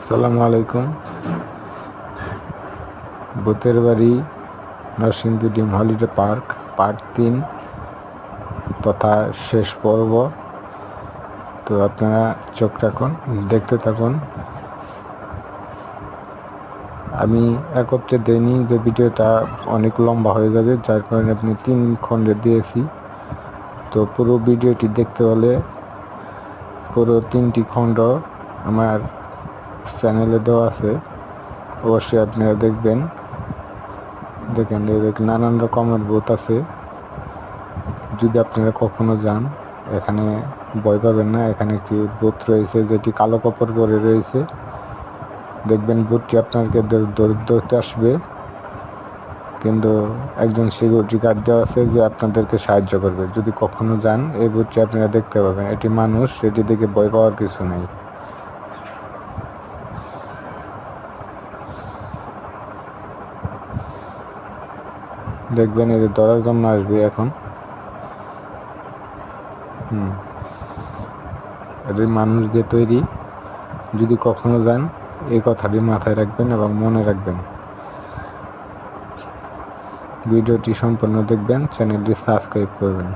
আসসালামু আলাইকুম। ভূতের বাড়ি নরসিংদী ডিম হলিডে পার্ক পার্ট 3 তথা শেষ পর্ব। তো আপনারা চোখ রাখুন, দেখতে থাকুন। আমি একত্রে দেইনি যে ভিডিওটা অনেক লম্বা হয়ে যাবে, যার কারণে আপনি 3 খণ্ডে দিয়েছি। তো পুরো ভিডিওটি দেখতে হলে পুরো 3টি খণ্ড আমার চ্যানেলে দেওয়া আছে, অবশ্যই আপনারা দেখবেন। দেখেন নানান রকমের ভূত আছে। যদি আপনারা কখনো যান, এখানে ভয় পাবেন না। এখানে একটি ভূত রয়েছে যেটি কালো কাপড় পরে রয়েছে। দেখবেন ভূতটি আপনাকে ধরতে আসবে, কিন্তু একজন সিকিউরিটি গার্ড দেওয়া আছে যে আপনাদেরকে সাহায্য করবে। যদি কখনো যান, এই ভূতটি আপনারা দেখতে পাবেন। এটি মানুষ, এটি দেখে ভয় পাওয়ার কিছু নেই। দেখবেন এদের ধরার জন্য আসবে এখন। এদের মানুষ দিয়ে তৈরি। যদি কখনো যান, এই কথাটি মাথায় রাখবেন এবং মনে রাখবেন। ভিডিওটি সম্পূর্ণ দেখবেন, চ্যানেলটি সাবস্ক্রাইব করবেন।